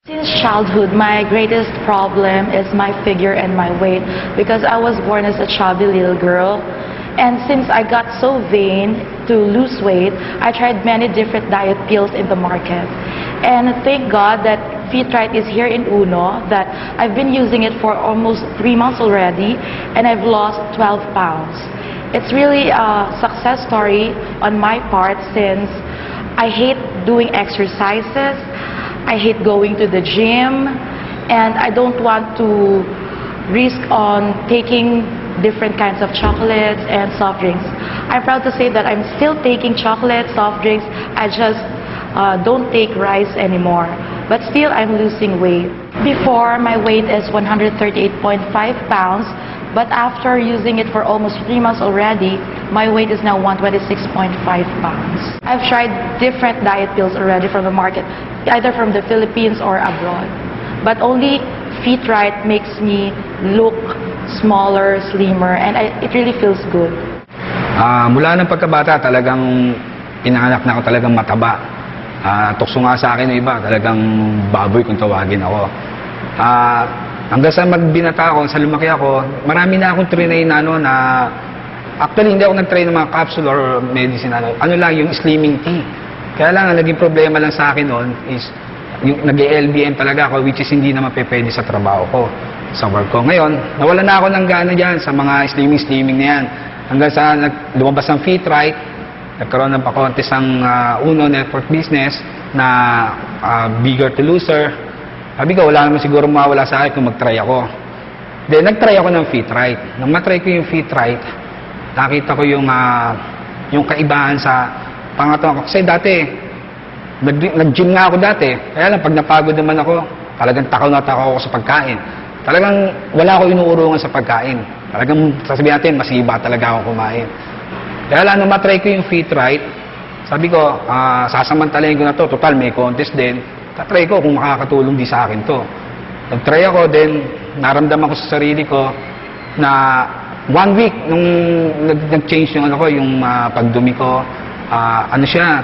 Since childhood, my greatest problem is my figure and my weight because I was born as a chubby little girl. And since I got so vain to lose weight, I tried many different diet pills in the market. And thank God that Fit-Right is here in Uno, that I've been using it for almost 3 months already, and I've lost 12 pounds. It's really a success story on my part since I hate doing exercises. I hate going to the gym, and I don't want to risk on taking different kinds of chocolates and soft drinks. I'm proud to say that I'm still taking chocolate, soft drinks. I just don't take rice anymore. But still, I'm losing weight. Before, my weight is 138.5 pounds, but after using it for almost 3 months already, my weight is now 126.5 pounds. I've tried different diet pills already from the market, either from the Philippines or abroad. But only Fit-Right makes me look smaller, slimmer, and it really feels good. Mula ng pagkabata, talagang pinanganak na ako talagang mataba. Tukso nga sa akin ng iba, talagang baboy kung tawagin ako. Hanggang sa magbinata ako, sa lumaki ako, marami na akong trinay na actually hindi ako nag-try ng mga capsule or medicine, ano lang, yung slimming tea. Kaya lang, ang naging problema lang sa akin noon is yung nag-LBM talaga ako, which is hindi naman pwede sa trabaho ko, sa work ko. Ngayon, nawala na ako ng gana dyan sa mga slimming na yan. Hanggang sa lumabas ang Fit-Right, nagkaroon ng pa-contest ang Uno Network Business na bigger to loser. Sabi ko, wala naman siguro mawala sa akin kung mag-try ako. Then, nag-try ako ng Fit-Right. Nang matry ko yung Fit-Right, nakita ko yung kaibahan sa pangatawang ko. Kasi dati, nag-gym nga ako dati. Kaya lang, pag napagod naman ako, talagang takaw na takaw ako sa pagkain. Talagang wala ako inuurungan sa pagkain. Talagang, sasabihin natin, masiba talaga ako kumain. Kaya lang, nung matry ko yung Fit-Right, sabi ko, sasamantalayin ko na to. Total, may contest din. Tatry ko kung makakatulong di sa akin to. Nag-try ako, then naramdaman ko sa sarili ko na 1 week nung nag-change yung yung pagdumi ko,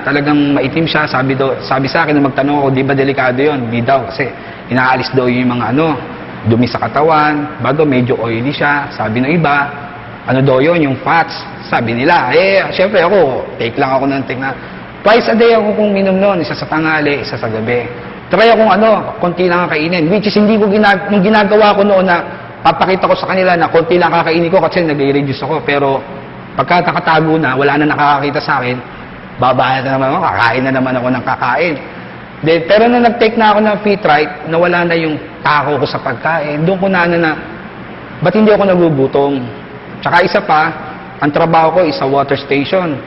talagang maitim siya. Sabi sa akin na magtanong ako, di ba delikado yun? Di daw, kasi inaalis daw yung mga dumi sa katawan, bago medyo oily siya. Sabi ng iba, ano daw yun, yung fats. Sabi nila, syempre ako, take lang ako ng take na. Twice a day ako kung minom noon, isa sa tanghali, isa sa gabi. Try akong konti lang kakainin, which is hindi ko nung ginagawa ko noon na papakita ko sa kanila na konti lang kakainin ko kasi nag-reduce ako. Pero pagka nakatago na, wala na nakakakita sa akin, babaya na naman ako, kakain na naman ako ng kakain. Pero nung nag-take na ako ng Fit-Right, nawala na yung tako ko sa pagkain. Doon ko na ba't hindi ako nagugutom? Tsaka isa pa, ang trabaho ko is sa water station.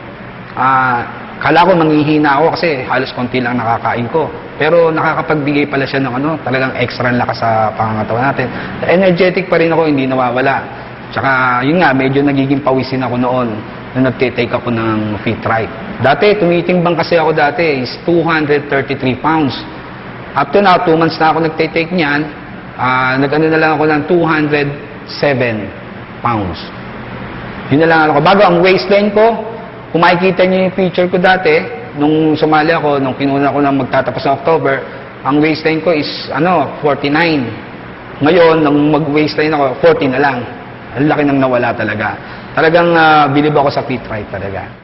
Kala ko manghihina ako kasi halos konti lang nakakain ko. Pero nakakapagbigay pala siya ng talagang extra lakas sa pangangatawan natin. Energetic pa rin ako, hindi nawawala. Tsaka yun nga, medyo nagiging pawisin ako noon nung nagtitake ako ng Fit-Right. Dati, tumitimbang kasi ako dati is 233 pounds. Up to now, 2 months na ako nagtitake niyan, na lang ako ng 207 pounds. Yun na lang ako. Bago ang waistline ko, kung makikita niyo yung picture ko dati, nung sumali ako, nung kinuna ko na magtatapos ng October, ang waistline ko is 49. Ngayon, nung mag-waistline ako, 40 na lang. Ang laki nang nawala talaga. Talagang bilib ako sa Fit-Right talaga.